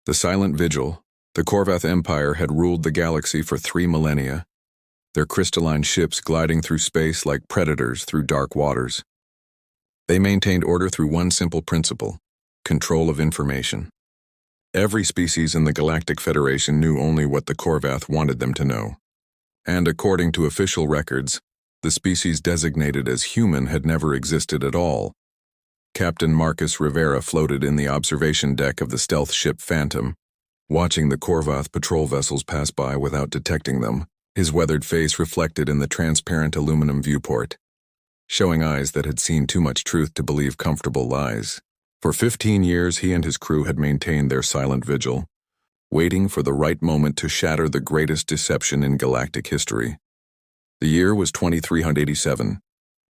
The Silent Vigil, the Korvath Empire had ruled the galaxy for 3 millennia, their crystalline ships gliding through space like predators through dark waters. They maintained order through one simple principle: control of information. Every species in the Galactic Federation knew only what the Korvath wanted them to know. And according to official records, the species designated as human had never existed at all. Captain Marcus Rivera floated in the observation deck of the stealth ship Phantom, watching the Korvath patrol vessels pass by without detecting them, his weathered face reflected in the transparent aluminum viewport, showing eyes that had seen too much truth to believe comfortable lies. For 15 years, he and his crew had maintained their silent vigil, waiting for the right moment to shatter the greatest deception in galactic history. The year was 2387,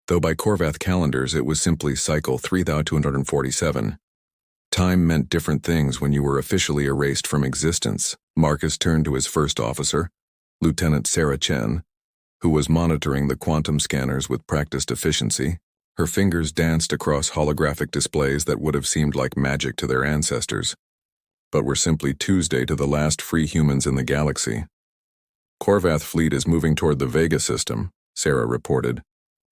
though by Korvath calendars it was simply cycle 3247. Time meant different things when you were officially erased from existence. Marcus turned to his first officer, Lieutenant Sarah Chen, who was monitoring the quantum scanners with practiced efficiency. Her fingers danced across holographic displays that would have seemed like magic to their ancestors, but were simply Tuesday to the last free humans in the galaxy. Korvath fleet is moving toward the Vega system, Sarah reported,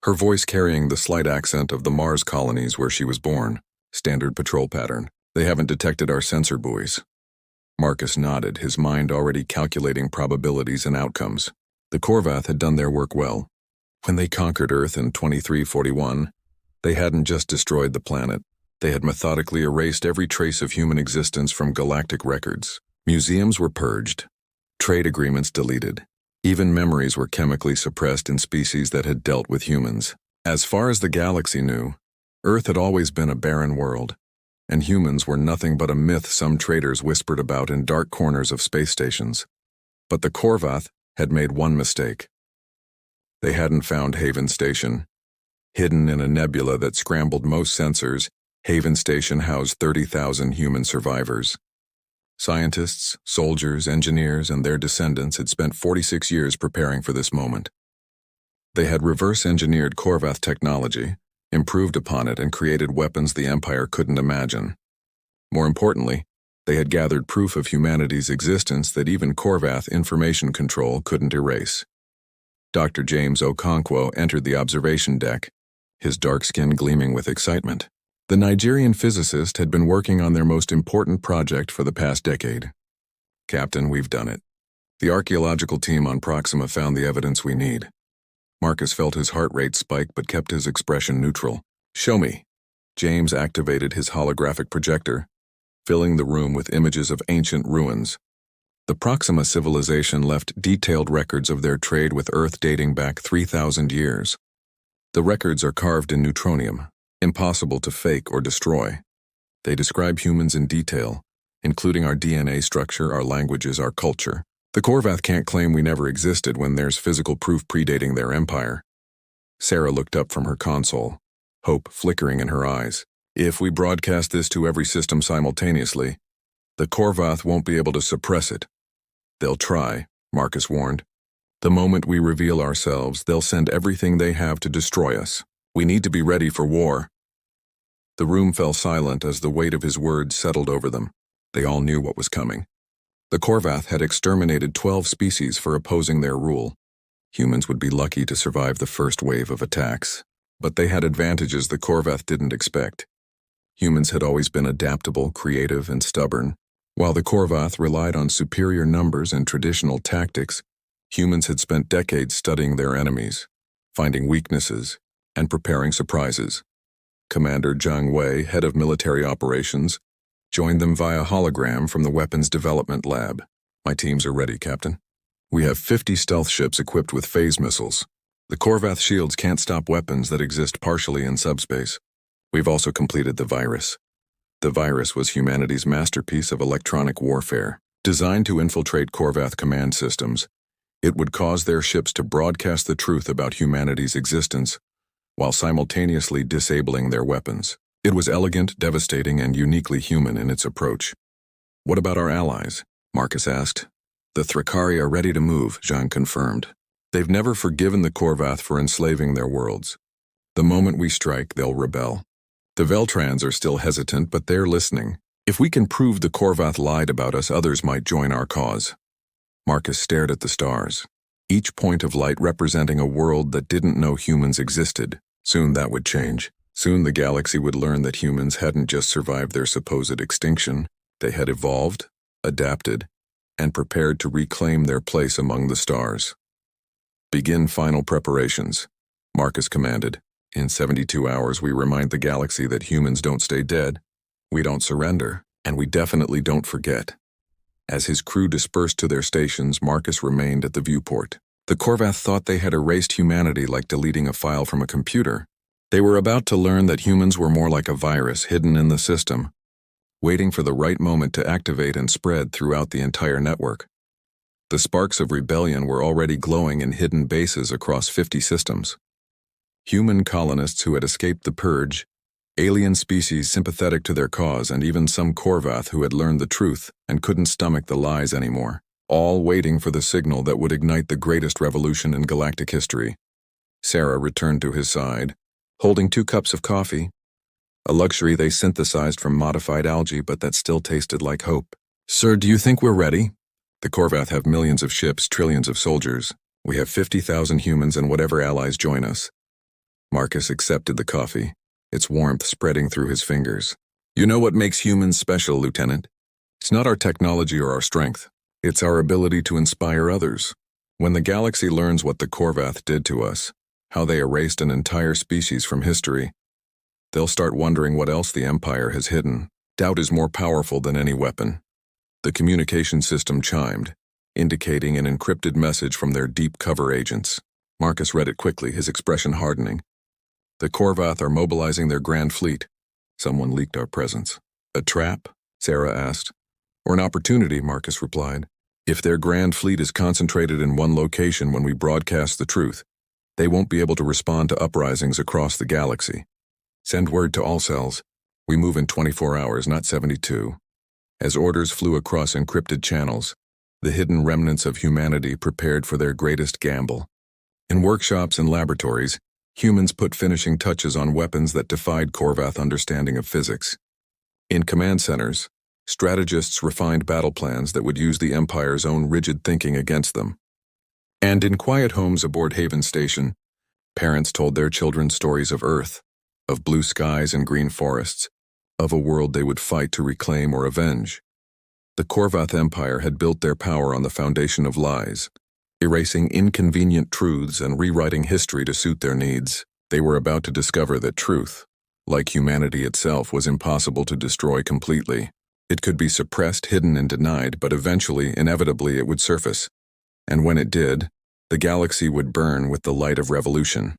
her voice carrying the slight accent of the Mars colonies where she was born. Standard patrol pattern. They haven't detected our sensor buoys. Marcus nodded, his mind already calculating probabilities and outcomes. The Korvath had done their work well. When they conquered Earth in 2341, they hadn't just destroyed the planet. They had methodically erased every trace of human existence from galactic records. Museums were purged, trade agreements deleted. Even memories were chemically suppressed in species that had dealt with humans. As far as the galaxy knew, Earth had always been a barren world, and humans were nothing but a myth some traders whispered about in dark corners of space stations. But the Korvath had made one mistake. They hadn't found Haven Station. Hidden in a nebula that scrambled most sensors, Haven Station housed 30,000 human survivors. Scientists, soldiers, engineers, and their descendants had spent 46 years preparing for this moment. They had reverse-engineered Korvath technology, improved upon it, and created weapons the Empire couldn't imagine. More importantly, they had gathered proof of humanity's existence that even Korvath information control couldn't erase. Dr. James Okonkwo entered the observation deck, his dark skin gleaming with excitement. The Nigerian physicist had been working on their most important project for the past decade. "Captain, we've done it. The archaeological team on Proxima found the evidence we need." Marcus felt his heart rate spike but kept his expression neutral. "Show me." James activated his holographic projector, filling the room with images of ancient ruins. The Proxima civilization left detailed records of their trade with Earth dating back 3,000 years. The records are carved in neutronium, impossible to fake or destroy. They describe humans in detail, including our DNA structure, our languages, our culture. The Korvath can't claim we never existed when there's physical proof predating their empire. Sarah looked up from her console, hope flickering in her eyes. "If we broadcast this to every system simultaneously, the Korvath won't be able to suppress it." "They'll try," Marcus warned. "The moment we reveal ourselves, they'll send everything they have to destroy us. We need to be ready for war." The room fell silent as the weight of his words settled over them. They all knew what was coming. The Korvath had exterminated 12 species for opposing their rule. Humans would be lucky to survive the first wave of attacks. But they had advantages the Korvath didn't expect. Humans had always been adaptable, creative, and stubborn. While the Korvath relied on superior numbers and traditional tactics, humans had spent decades studying their enemies, finding weaknesses, and preparing surprises. Commander Zhang Wei, head of military operations, joined them via hologram from the weapons development lab. "My teams are ready, Captain. We have 50 stealth ships equipped with phase missiles. The Korvath shields can't stop weapons that exist partially in subspace. We've also completed the virus." The virus was humanity's masterpiece of electronic warfare. Designed to infiltrate Korvath command systems, it would cause their ships to broadcast the truth about humanity's existence, while simultaneously disabling their weapons. It was elegant, devastating, and uniquely human in its approach. "What about our allies?" Marcus asked. "The Thrakari are ready to move," Zhang confirmed. "They've never forgiven the Korvath for enslaving their worlds. The moment we strike, they'll rebel. The Veltrans are still hesitant, but they're listening. If we can prove the Korvath lied about us, others might join our cause. Marcus stared at the stars, each point of light representing a world that didn't know humans existed. Soon that would change. Soon the galaxy would learn that humans hadn't just survived their supposed extinction, they had evolved, adapted, and prepared to reclaim their place among the stars. Begin final preparations, Marcus commanded. In 72 hours we remind the galaxy that humans don't stay dead, we don't surrender, and we definitely don't forget. As his crew dispersed to their stations, Marcus remained at the viewport. The Korvath thought they had erased humanity like deleting a file from a computer. They were about to learn that humans were more like a virus hidden in the system, waiting for the right moment to activate and spread throughout the entire network. The sparks of rebellion were already glowing in hidden bases across 50 systems. Human colonists who had escaped the purge, alien species sympathetic to their cause, and even some Korvath who had learned the truth and couldn't stomach the lies anymore, all waiting for the signal that would ignite the greatest revolution in galactic history. Sarah returned to his side, holding 2 cups of coffee, a luxury they synthesized from modified algae but that still tasted like hope. "Sir, do you think we're ready? The Korvath have millions of ships, trillions of soldiers. We have 50,000 humans and whatever allies join us." Marcus accepted the coffee, its warmth spreading through his fingers. "You know what makes humans special, Lieutenant? It's not our technology or our strength. It's our ability to inspire others. When the galaxy learns what the Korvath did to us, how they erased an entire species from history, they'll start wondering what else the Empire has hidden. Doubt is more powerful than any weapon." The communication system chimed, indicating an encrypted message from their deep cover agents. Marcus read it quickly, his expression hardening. "The Korvath are mobilizing their grand fleet. Someone leaked our presence." "A trap?" Sarah asked. "Or an opportunity," Marcus replied. "If their grand fleet is concentrated in one location when we broadcast the truth, they won't be able to respond to uprisings across the galaxy. Send word to all cells. We move in 24 hours, not 72. As orders flew across encrypted channels, the hidden remnants of humanity prepared for their greatest gamble. In workshops and laboratories, humans put finishing touches on weapons that defied Korvath understanding of physics. In command centers, strategists refined battle plans that would use the Empire's own rigid thinking against them. And in quiet homes aboard Haven Station, parents told their children stories of Earth, of blue skies and green forests, of a world they would fight to reclaim or avenge. The Korvath Empire had built their power on the foundation of lies, erasing inconvenient truths and rewriting history to suit their needs. They were about to discover that truth, like humanity itself, was impossible to destroy completely. It could be suppressed, hidden, and denied, but eventually, inevitably, it would surface. And when it did, the galaxy would burn with the light of revolution.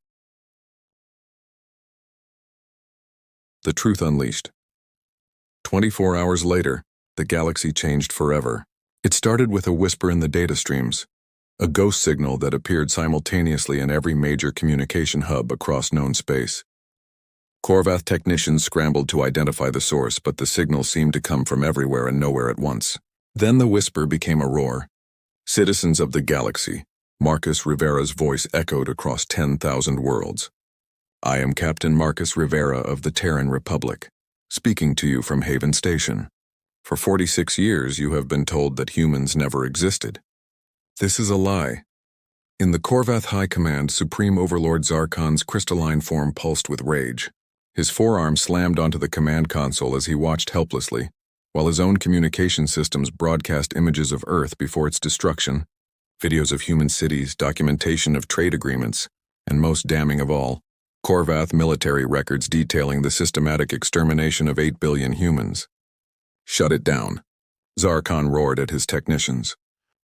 The Truth Unleashed. 24 hours later, the galaxy changed forever. It started with a whisper in the data streams, a ghost signal that appeared simultaneously in every major communication hub across known space. Korvath technicians scrambled to identify the source, but the signal seemed to come from everywhere and nowhere at once. Then the whisper became a roar. "Citizens of the galaxy," Marcus Rivera's voice echoed across 10,000 worlds. "I am Captain Marcus Rivera of the Terran Republic, speaking to you from Haven Station. For 46 years you have been told that humans never existed. This is a lie." In the Korvath High Command, Supreme Overlord Zarkon's crystalline form pulsed with rage. His forearm slammed onto the command console as he watched helplessly, while his own communication systems broadcast images of Earth before its destruction, videos of human cities, documentation of trade agreements, and most damning of all, Korvath military records detailing the systematic extermination of 8 billion humans. "Shut it down," Zarkon roared at his technicians.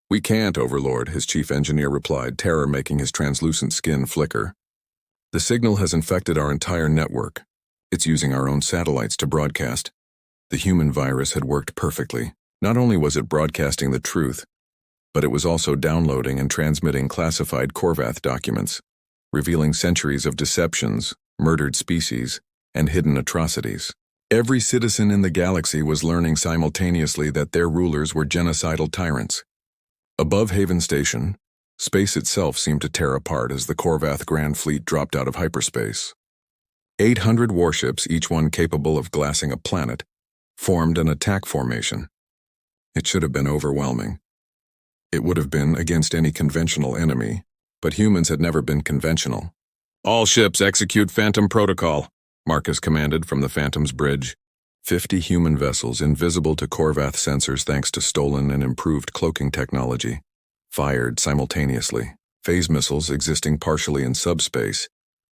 "We can't, Overlord," his chief engineer replied, terror making his translucent skin flicker. "The signal has infected our entire network. It's using our own satellites to broadcast." The human virus had worked perfectly. Not only was it broadcasting the truth, but it was also downloading and transmitting classified Korvath documents, revealing centuries of deceptions, murdered species, and hidden atrocities. Every citizen in the galaxy was learning simultaneously that their rulers were genocidal tyrants. Above Haven Station, space itself seemed to tear apart as the Korvath Grand Fleet dropped out of hyperspace. 800 warships, each one capable of glassing a planet, formed an attack formation. It should have been overwhelming. It would have been against any conventional enemy, but humans had never been conventional. "All ships execute Phantom Protocol," Marcus commanded from the Phantom's bridge. 50 human vessels, invisible to Korvath sensors thanks to stolen and improved cloaking technology, fired simultaneously. Phase missiles existing partially in subspace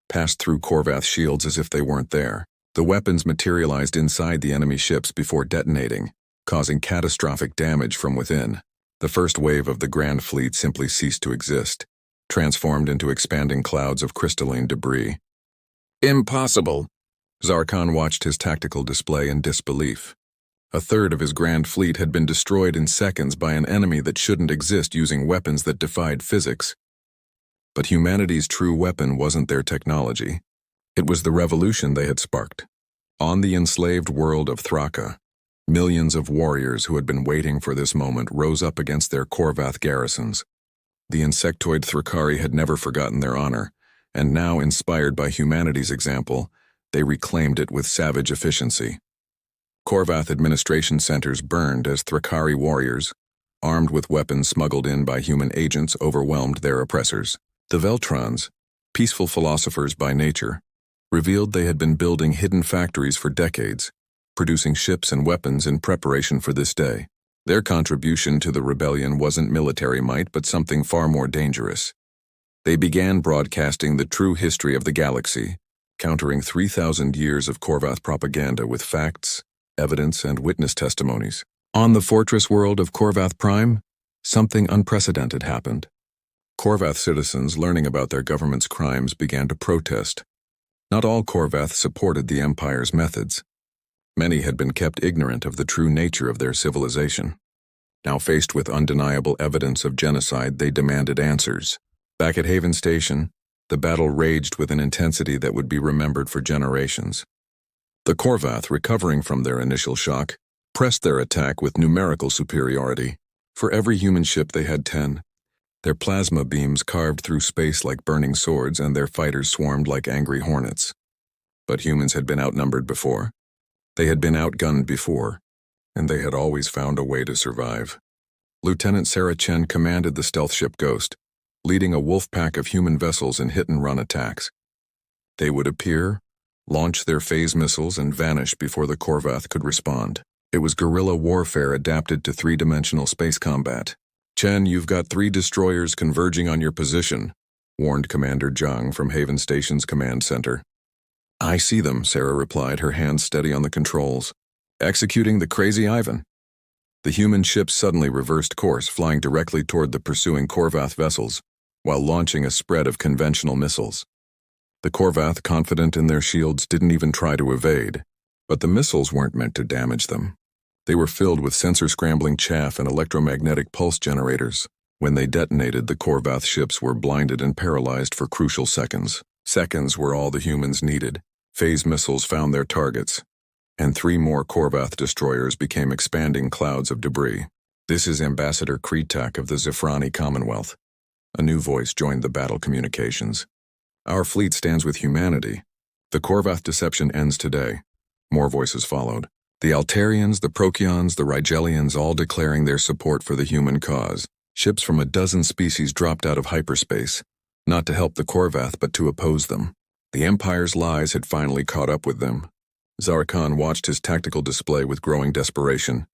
passed through Korvath shields as if they weren't there. The weapons materialized inside the enemy ships before detonating, causing catastrophic damage from within. The first wave of the Grand Fleet simply ceased to exist, transformed into expanding clouds of crystalline debris. "Impossible!" Zarkon watched his tactical display in disbelief. A third of his Grand Fleet had been destroyed in seconds by an enemy that shouldn't exist using weapons that defied physics. But humanity's true weapon wasn't their technology. It was the revolution they had sparked. On the enslaved world of Thraka, millions of warriors who had been waiting for this moment rose up against their Korvath garrisons. The insectoid Thrakari had never forgotten their honor, and now, inspired by humanity's example, they reclaimed it with savage efficiency. Korvath administration centers burned as Thrakari warriors, armed with weapons smuggled in by human agents, overwhelmed their oppressors. The Veltrons, peaceful philosophers by nature, revealed they had been building hidden factories for decades, producing ships and weapons in preparation for this day. Their contribution to the rebellion wasn't military might, but something far more dangerous. They began broadcasting the true history of the galaxy, countering 3,000 years of Korvath propaganda with facts, evidence, and witness testimonies. On the fortress world of Korvath Prime, something unprecedented happened. Korvath citizens, learning about their government's crimes, began to protest. Not all Korvath supported the Empire's methods. Many had been kept ignorant of the true nature of their civilization. Now faced with undeniable evidence of genocide, they demanded answers. Back at Haven Station, the battle raged with an intensity that would be remembered for generations. The Korvath, recovering from their initial shock, pressed their attack with numerical superiority. For every human ship they had 10. Their plasma beams carved through space like burning swords, and their fighters swarmed like angry hornets. But humans had been outnumbered before. They had been outgunned before, and they had always found a way to survive. Lieutenant Sarah Chen commanded the stealth ship Ghost, leading a wolf pack of human vessels in hit-and-run attacks. They would appear, launch their phase missiles, and vanish before the Korvath could respond. It was guerrilla warfare adapted to three-dimensional space combat. "Chen, you've got 3 destroyers converging on your position," warned Commander Zhang from Haven Station's command center. "I see them," Sarah replied, her hands steady on the controls. "Executing the crazy Ivan." The human ships suddenly reversed course, flying directly toward the pursuing Korvath vessels, while launching a spread of conventional missiles. The Korvath, confident in their shields, didn't even try to evade, but the missiles weren't meant to damage them. They were filled with sensor-scrambling chaff and electromagnetic pulse generators. When they detonated, the Korvath ships were blinded and paralyzed for crucial seconds. Seconds were all the humans needed. Phase missiles found their targets, and 3 more Korvath destroyers became expanding clouds of debris. "This is Ambassador Kretak of the Zephrani Commonwealth." A new voice joined the battle communications. "Our fleet stands with humanity. The Korvath deception ends today." More voices followed. The Altarians, the Prokions, the Rigelians, all declaring their support for the human cause. Ships from a dozen species dropped out of hyperspace, not to help the Korvath but to oppose them. The Empire's lies had finally caught up with them. Zarkon watched his tactical display with growing desperation.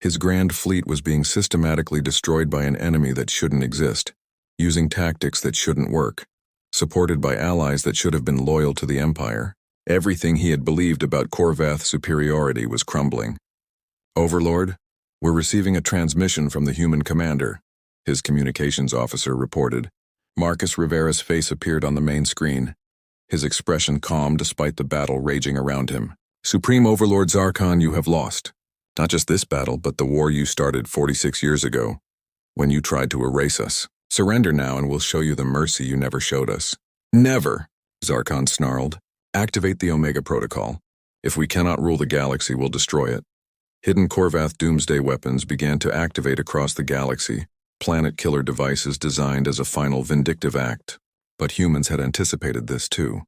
His Grand Fleet was being systematically destroyed by an enemy that shouldn't exist, using tactics that shouldn't work, supported by allies that should have been loyal to the Empire. Everything he had believed about Korvath superiority was crumbling. "Overlord, we're receiving a transmission from the human commander," his communications officer reported. Marcus Rivera's face appeared on the main screen, his expression calm despite the battle raging around him. "Supreme Overlord Zarkon, you have lost. Not just this battle, but the war you started 46 years ago, when you tried to erase us. Surrender now and we'll show you the mercy you never showed us." "Never," Zarkon snarled. "Activate the Omega Protocol. If we cannot rule the galaxy, we'll destroy it." Hidden Korvath doomsday weapons began to activate across the galaxy, planet-killer devices designed as a final vindictive act. But humans had anticipated this too.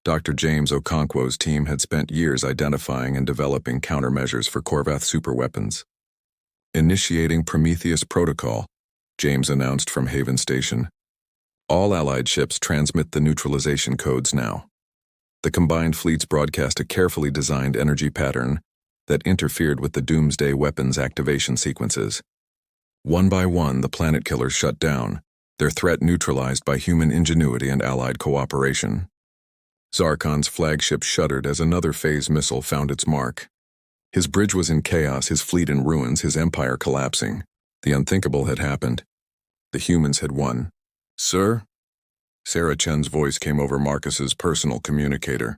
Dr. James Okonkwo's team had spent years identifying and developing countermeasures for Corvath superweapons. Initiating Prometheus Protocol, James announced from Haven Station. All Allied ships transmit the neutralization codes now. The combined fleets broadcast a carefully designed energy pattern that interfered with the Doomsday weapons activation sequences. One by one, the planet killers shut down, their threat neutralized by human ingenuity and Allied cooperation. Zarkon's flagship shuddered as another phase missile found its mark. His bridge was in chaos, his fleet in ruins, his empire collapsing. The unthinkable had happened. The humans had won. "Sir?" Sarah Chen's voice came over Marcus's personal communicator.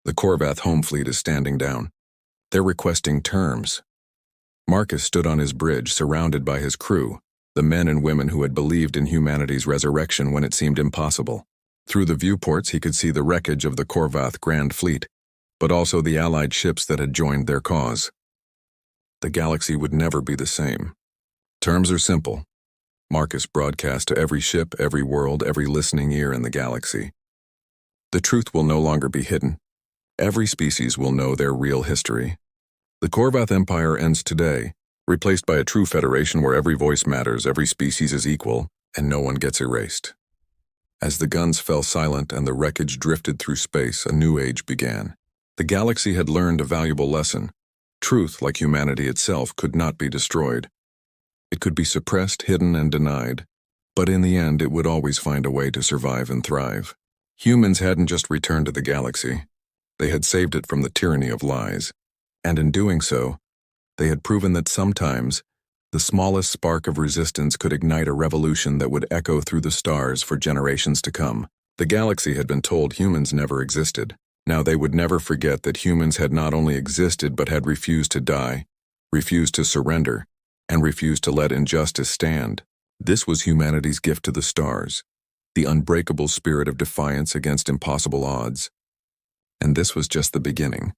"The Corvath home fleet is standing down. They're requesting terms." Marcus stood on his bridge, surrounded by his crew, the men and women who had believed in humanity's resurrection when it seemed impossible. Through the viewports, he could see the wreckage of the Corvath Grand Fleet, but also the Allied ships that had joined their cause. The galaxy would never be the same. "Terms are simple," Marcus broadcast to every ship, every world, every listening ear in the galaxy. "The truth will no longer be hidden. Every species will know their real history. The Corvath Empire ends today, replaced by a true federation where every voice matters, every species is equal, and no one gets erased." As the guns fell silent and the wreckage drifted through space, a new age began. The galaxy had learned a valuable lesson. Truth, like humanity itself, could not be destroyed. It could be suppressed, hidden, and denied, but in the end it would always find a way to survive and thrive. Humans hadn't just returned to the galaxy. They had saved it from the tyranny of lies. And in doing so, they had proven that sometimes the smallest spark of resistance could ignite a revolution that would echo through the stars for generations to come. The galaxy had been told humans never existed. Now they would never forget that humans had not only existed but had refused to die, refused to surrender, and refused to let injustice stand. This was humanity's gift to the stars, the unbreakable spirit of defiance against impossible odds. And this was just the beginning.